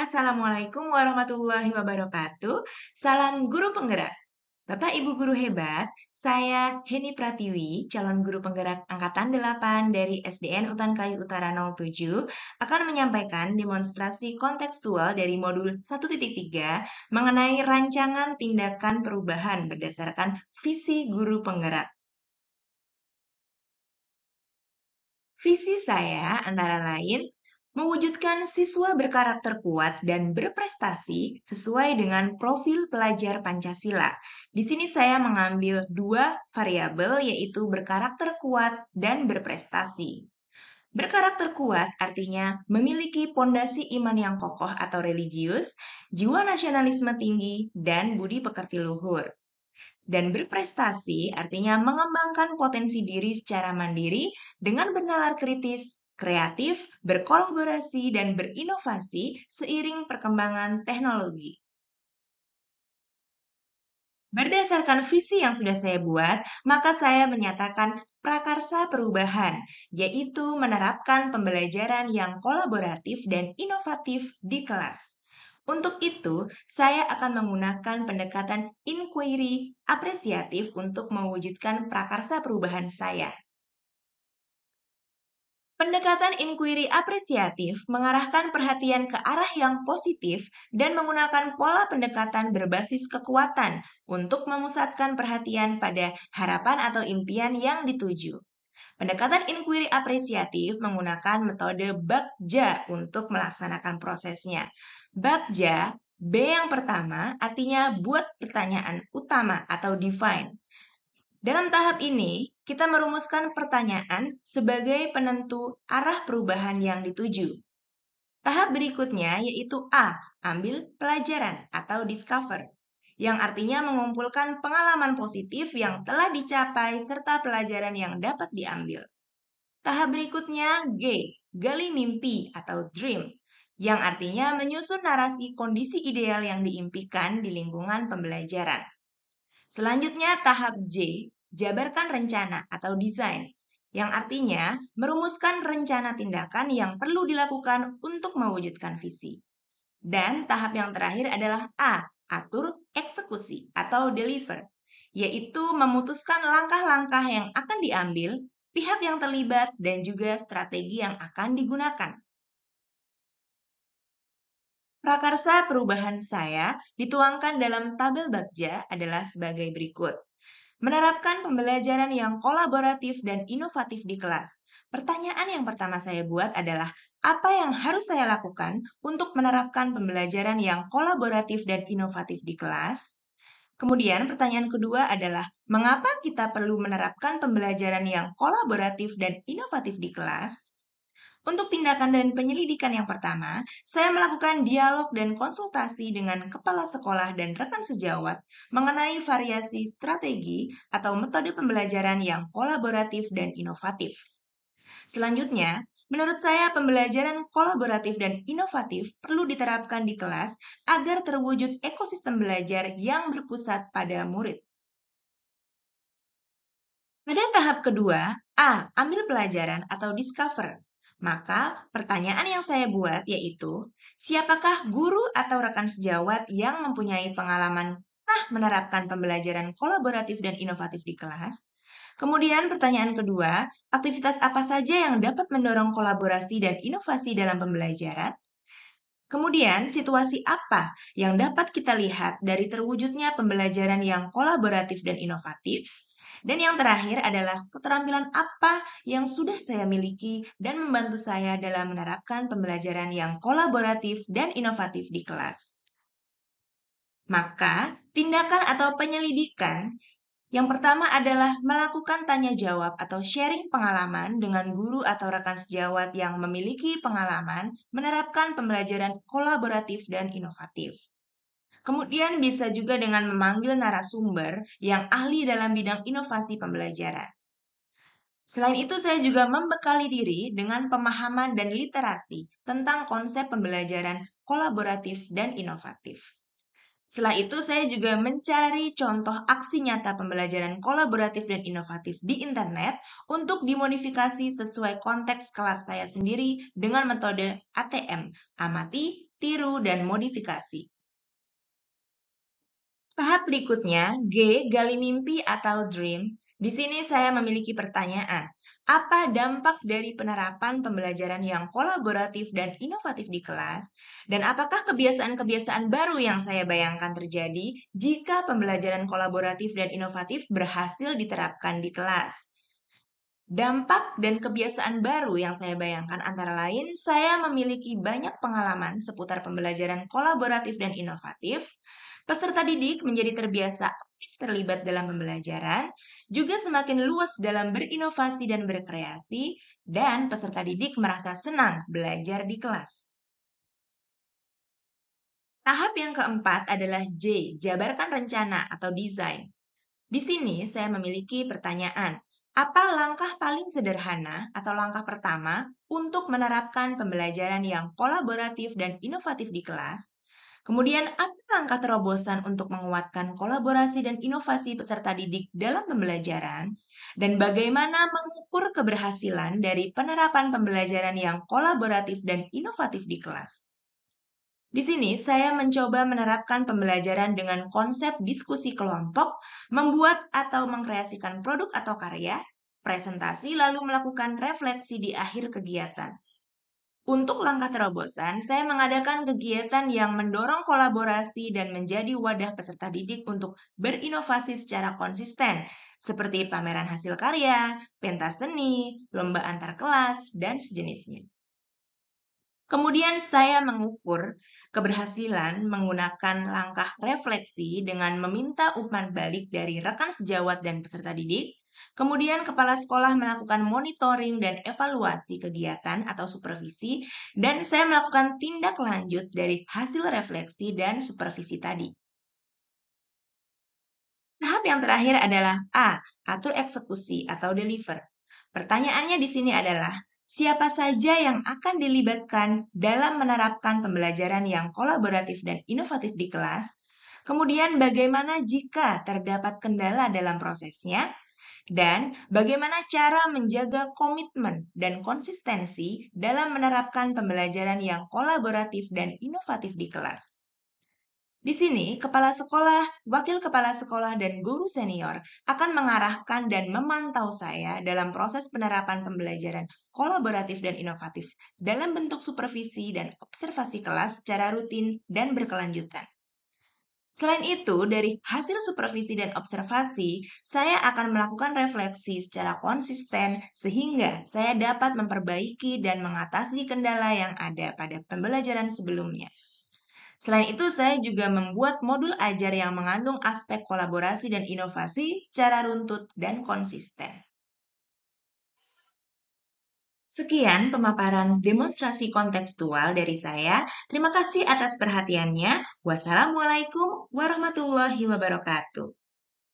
Assalamualaikum warahmatullahi wabarakatuh. Salam guru penggerak. Bapak Ibu guru hebat, saya Heni Pratiwi, calon guru penggerak angkatan 8 dari SDN Utan Kayu Utara 07, akan menyampaikan demonstrasi kontekstual dari modul 1.3 mengenai rancangan tindakan perubahan berdasarkan visi guru penggerak. Visi saya antara lain mewujudkan siswa berkarakter kuat dan berprestasi sesuai dengan profil pelajar Pancasila. Di sini saya mengambil dua variabel yaitu berkarakter kuat dan berprestasi. Berkarakter kuat artinya memiliki pondasi iman yang kokoh atau religius, jiwa nasionalisme tinggi, dan budi pekerti luhur. Dan berprestasi artinya mengembangkan potensi diri secara mandiri dengan bernalar kritis, kreatif, berkolaborasi, dan berinovasi seiring perkembangan teknologi. Berdasarkan visi yang sudah saya buat, maka saya menyatakan prakarsa perubahan, yaitu menerapkan pembelajaran yang kolaboratif dan inovatif di kelas. Untuk itu, saya akan menggunakan pendekatan inquiry apresiatif untuk mewujudkan prakarsa perubahan saya. Pendekatan inquiry apresiatif mengarahkan perhatian ke arah yang positif dan menggunakan pola pendekatan berbasis kekuatan untuk memusatkan perhatian pada harapan atau impian yang dituju. Pendekatan inquiry apresiatif menggunakan metode Bagja untuk melaksanakan prosesnya. Bagja, B yang pertama, artinya buat pertanyaan utama atau define. Dalam tahap ini, kita merumuskan pertanyaan sebagai penentu arah perubahan yang dituju. Tahap berikutnya yaitu A, ambil pelajaran atau discover, yang artinya mengumpulkan pengalaman positif yang telah dicapai serta pelajaran yang dapat diambil. Tahap berikutnya G, gali mimpi atau dream, yang artinya menyusun narasi kondisi ideal yang diimpikan di lingkungan pembelajaran. Selanjutnya tahap J, jabarkan rencana atau desain, yang artinya merumuskan rencana tindakan yang perlu dilakukan untuk mewujudkan visi. Dan tahap yang terakhir adalah A, atur eksekusi atau deliver, yaitu memutuskan langkah-langkah yang akan diambil, pihak yang terlibat, dan juga strategi yang akan digunakan. Prakarsa perubahan saya dituangkan dalam tabel Bagja adalah sebagai berikut. Menerapkan pembelajaran yang kolaboratif dan inovatif di kelas. Pertanyaan yang pertama saya buat adalah, apa yang harus saya lakukan untuk menerapkan pembelajaran yang kolaboratif dan inovatif di kelas? Kemudian pertanyaan kedua adalah, mengapa kita perlu menerapkan pembelajaran yang kolaboratif dan inovatif di kelas? Untuk tindakan dan penyelidikan yang pertama, saya melakukan dialog dan konsultasi dengan kepala sekolah dan rekan sejawat mengenai variasi strategi atau metode pembelajaran yang kolaboratif dan inovatif. Selanjutnya, menurut saya pembelajaran kolaboratif dan inovatif perlu diterapkan di kelas agar terwujud ekosistem belajar yang berpusat pada murid. Pada tahap kedua, A, ambil pelajaran atau discover. Maka pertanyaan yang saya buat yaitu, siapakah guru atau rekan sejawat yang mempunyai pengalaman pernah menerapkan pembelajaran kolaboratif dan inovatif di kelas? Kemudian pertanyaan kedua, aktivitas apa saja yang dapat mendorong kolaborasi dan inovasi dalam pembelajaran? Kemudian, situasi apa yang dapat kita lihat dari terwujudnya pembelajaran yang kolaboratif dan inovatif? Dan yang terakhir adalah keterampilan apa yang sudah saya miliki dan membantu saya dalam menerapkan pembelajaran yang kolaboratif dan inovatif di kelas. Maka, tindakan atau penyelidikan yang pertama adalah melakukan tanya jawab atau sharing pengalaman dengan guru atau rekan sejawat yang memiliki pengalaman menerapkan pembelajaran kolaboratif dan inovatif. Kemudian bisa juga dengan memanggil narasumber yang ahli dalam bidang inovasi pembelajaran. Selain itu, saya juga membekali diri dengan pemahaman dan literasi tentang konsep pembelajaran kolaboratif dan inovatif. Setelah itu, saya juga mencari contoh aksi nyata pembelajaran kolaboratif dan inovatif di internet untuk dimodifikasi sesuai konteks kelas saya sendiri dengan metode ATM, amati, tiru, dan modifikasi. Tahap berikutnya, G, gali mimpi atau dream. Di sini saya memiliki pertanyaan. Apa dampak dari penerapan pembelajaran yang kolaboratif dan inovatif di kelas? Dan apakah kebiasaan-kebiasaan baru yang saya bayangkan terjadi jika pembelajaran kolaboratif dan inovatif berhasil diterapkan di kelas? Dampak dan kebiasaan baru yang saya bayangkan antara lain, saya memiliki banyak pengalaman seputar pembelajaran kolaboratif dan inovatif. Peserta didik menjadi terbiasa aktif terlibat dalam pembelajaran, juga semakin luas dalam berinovasi dan berkreasi, dan peserta didik merasa senang belajar di kelas. Tahap yang keempat adalah J, jabarkan rencana atau desain. Di sini saya memiliki pertanyaan, apa langkah paling sederhana atau langkah pertama untuk menerapkan pembelajaran yang kolaboratif dan inovatif di kelas? Kemudian, apa langkah terobosan untuk menguatkan kolaborasi dan inovasi peserta didik dalam pembelajaran? Dan bagaimana mengukur keberhasilan dari penerapan pembelajaran yang kolaboratif dan inovatif di kelas? Di sini, saya mencoba menerapkan pembelajaran dengan konsep diskusi kelompok, membuat atau mengkreasikan produk atau karya, presentasi, lalu melakukan refleksi di akhir kegiatan. Untuk langkah terobosan, saya mengadakan kegiatan yang mendorong kolaborasi dan menjadi wadah peserta didik untuk berinovasi secara konsisten, seperti pameran hasil karya, pentas seni, lomba antar kelas, dan sejenisnya. Kemudian saya mengukur keberhasilan menggunakan langkah refleksi dengan meminta umpan balik dari rekan sejawat dan peserta didik. Kemudian kepala sekolah melakukan monitoring dan evaluasi kegiatan atau supervisi, dan saya melakukan tindak lanjut dari hasil refleksi dan supervisi tadi. Tahap yang terakhir adalah A, atur eksekusi atau deliver. Pertanyaannya di sini adalah, siapa saja yang akan dilibatkan dalam menerapkan pembelajaran yang kolaboratif dan inovatif di kelas? Kemudian bagaimana jika terdapat kendala dalam prosesnya? Dan bagaimana cara menjaga komitmen dan konsistensi dalam menerapkan pembelajaran yang kolaboratif dan inovatif di kelas? Di sini, kepala sekolah, wakil kepala sekolah, dan guru senior akan mengarahkan dan memantau saya dalam proses penerapan pembelajaran kolaboratif dan inovatif dalam bentuk supervisi dan observasi kelas secara rutin dan berkelanjutan. Selain itu, dari hasil supervisi dan observasi, saya akan melakukan refleksi secara konsisten sehingga saya dapat memperbaiki dan mengatasi kendala yang ada pada pembelajaran sebelumnya. Selain itu, saya juga membuat modul ajar yang mengandung aspek kolaborasi dan inovasi secara runtut dan konsisten. Sekian pemaparan demonstrasi kontekstual dari saya. Terima kasih atas perhatiannya. Wassalamualaikum warahmatullahi wabarakatuh.